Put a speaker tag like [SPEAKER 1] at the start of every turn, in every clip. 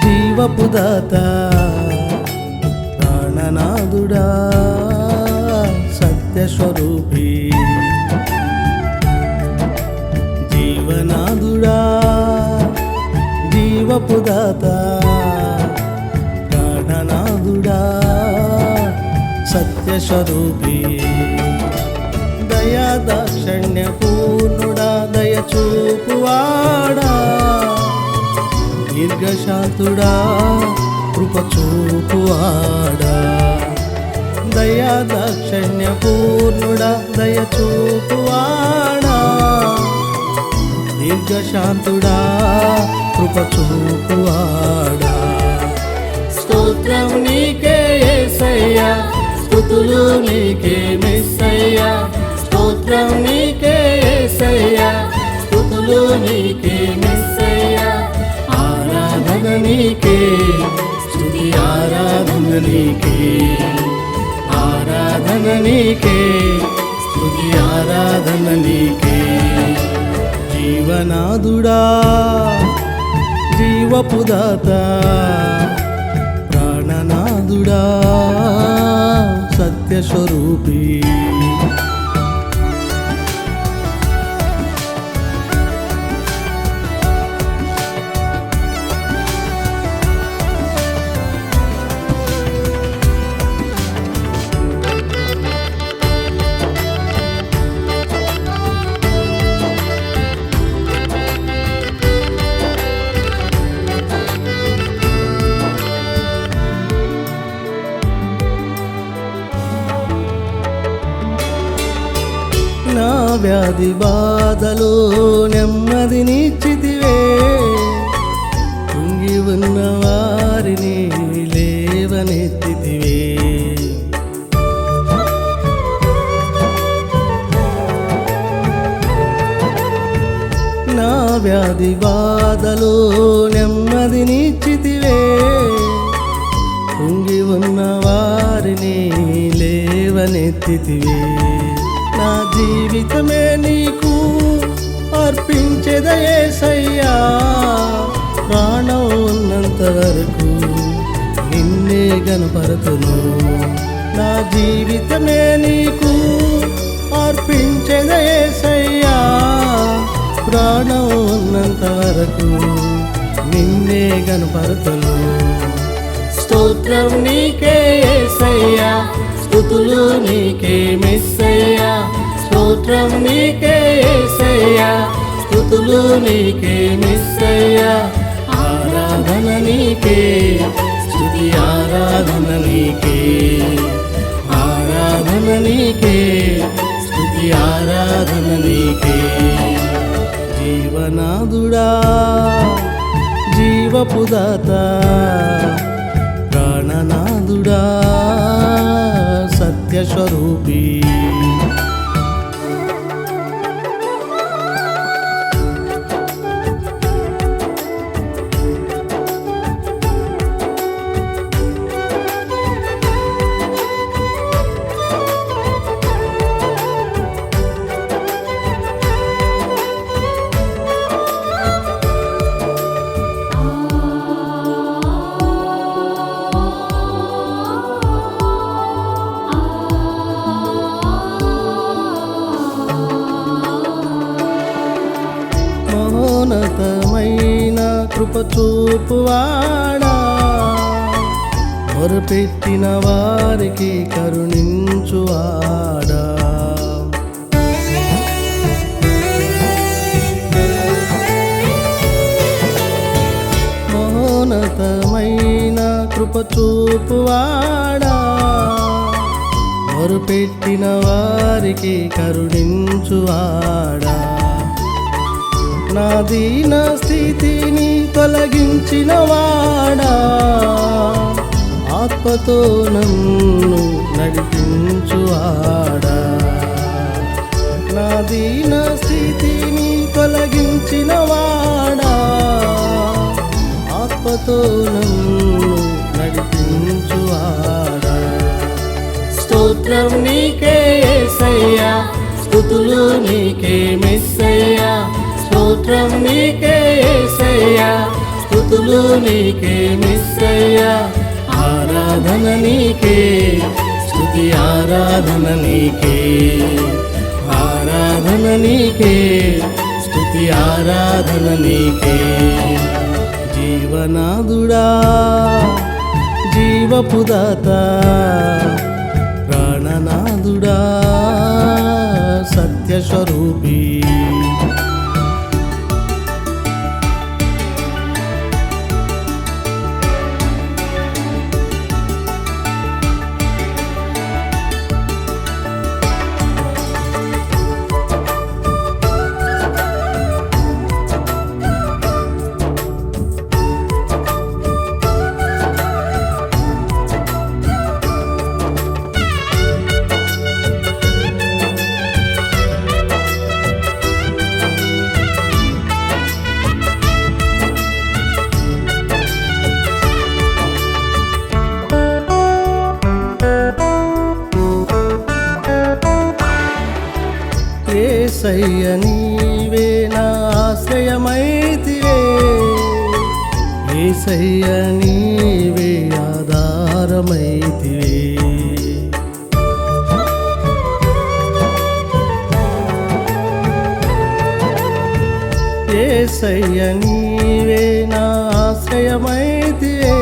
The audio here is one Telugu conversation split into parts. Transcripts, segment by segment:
[SPEAKER 1] జీవపు దాత ప్రాణనాథుడా సత్యస్వరూపి జీవనాథుడా జీవపు దాత ప్రాణనాథుడా సత్యస్వరూపి దయా దాక్షిణ్య పూర్ణుడా దయచూపువాడా దీర్ఘశాంతుడా కృపచూపువాడా దయా దాక్షిణ్య పూర్ణుడా దయచూపువాడా దీర్ఘశాంతుడా కృపచూపువాడా స్తోత్రం నీకే యేసయ్యా స్తుతులు నీకే మెస్సయ్యా స్తోత్రం నీకే యేసయ్యా స్తుతులు నీకే మెస్సయ్యా ఆరాధన నీకే స్తుతి ఆరాధన నీకే ఆరాధన నీకే స్తుతి ఆరాధన నీకే జీవనాథుడా జీవపు దాత ప్రాణనాథుడా సత్యస్వరూపి నా వ్యాధి బాధలో నెమ్మదినిచ్చితివే కుంగి ఉన్న వారిని లేవనెత్తితివే నా వ్యాధి బాధలో నెమ్మదినిచ్చితివే కుంగి ఉన్న వారిని లేవనెత్తితివే నా జీవితమే నీకు అర్పించెదా యేసయ్యా ప్రాణం ఉన్నంత వరకు నిన్నే గణపరతును నా జీవితమే నీకు అర్పించెదా యేసయ్యా ప్రాణం ఉన్నంత వరకు నిన్నే గణపరతును స్తోత్రం నీకే యేసయ్యా స్తుతులు నీకే మెస్సయ్యా స్తోత్రం నీకే యేసయ్యా స్తుతులు నీకే మెస్సయ్యా ఆరాధన నీకే స్తుతి ఆరాధన నీకే ఆరాధన నీకే స్తుతి ఆరాధన నీకే జీవనాథుడా జీవపు దాత ప్రాణనాథుడా సత్యస్వరూపి మహోన్నతమైన కృపచూపువాడా మొరపెట్టిన వారికి కరుణించువాడా మహోన్నతమైన కృపచూపువాడా మొరపెట్టిన వారికి కరుణించువాడా నా దీన స్థితిని తొలగించిన వాడా ఆత్మతో నన్ను నడిపించువాడా నా దీన స్థితిని తొలగించిన వాడా ఆత్మతో నన్ను నడిపించువాడా స్తోత్రం నీకే యేసయ్యా స్తుతులు నీకే మెస్సయ్యా స్తోత్రం నీకే యేసయ్యా స్తుతులు నీకే మెస్సయ్యా, ఆరాధన నీకే, స్తుతి ఆరాధన నీకే, ఆరాధన నీకే, స్తుతి ఆరాధన నీకే. జీవనాదుడా జీవపుదాత, ప్రాణనాదుడా సత్యస్వరూపీ, యేసయ్య నీవే నా ఆశ్రయమైతివే, యేసయ్య నీవే ఆధారమైతివే. యేసయ్య నీవే నా ఆశ్రయమైతివే,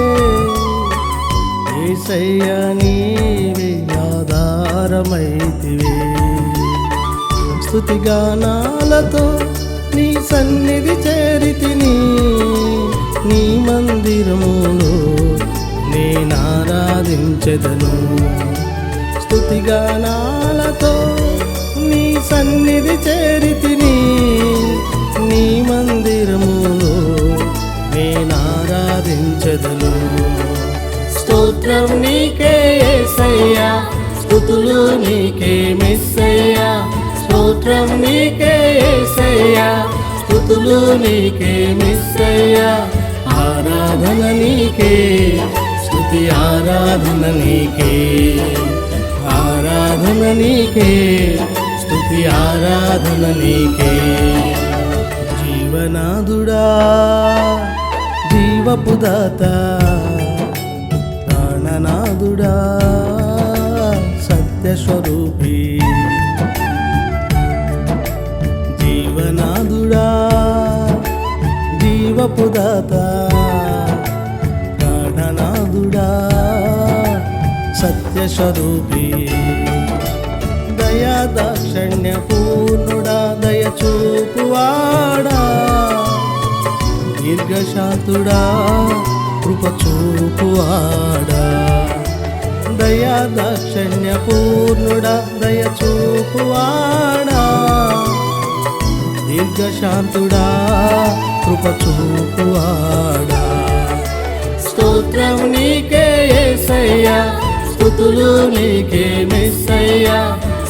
[SPEAKER 1] యేసయ్య నీవే ఆధారమైతివే. స్తుతిగానాలతో నీ సన్నిధి చేరితిని, నీ మందిరములో నేనారాధించెదను. స్తుతిగానాలతో నీ సన్నిధి చేరితిని, నీ మందిరములో నేనారాధించెదను. స్తోత్రం నీకే యేసయ్యా, స్తుతులు నీకే మెస్సయ్యా, స్తోత్రం నీకే యేసయ్యా, స్తుతులు నీకే మెస్సయ్యా, ఆరాధన నీకే, స్తుతి ఆరాధన నీకే, ఆరాధన నీకే, స్తుతి ఆరాధన నీకే. జీవనాదుడా జీవపుదాత, ప్రాణనాదుడా సత్యస్వరూపీ, జీవనాదుడా జీవపుదాత, ప్రాణనాదుడా సత్యస్వరూపీ. దయా దాక్షిణ్య పూర్ణుడా, దయచూపువాడా, దీర్ఘశాంతుడా, కృపచూపువాడా. దయా దాక్షిణ్య పూర్ణుడా, దయచూపువాడా, దీర్ఘశాంతుడా, కృపచూపువాడా. స్తోత్రం నీకే యేసయ్యా, స్తుతులు నీకే మెస్సయ్యా,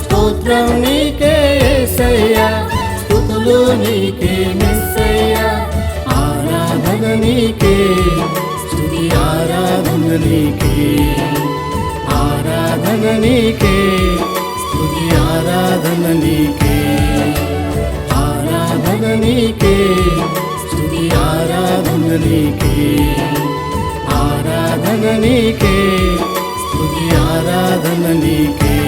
[SPEAKER 1] స్తోత్రం నీకే యేసయ్యా, స్తుతులు నీకే మెస్సయ్యా, ఆరాధన నీకే, స్తుతి ఆరాధన నీకే, ఆరాధన నీకే, స్తుతి ఆరాధన నీకే, ఆరాధన నీకే, స్తుతి ఆరాధన నీకే, ఆరాధన నీకే, స్తుతి ఆరాధన నీకే.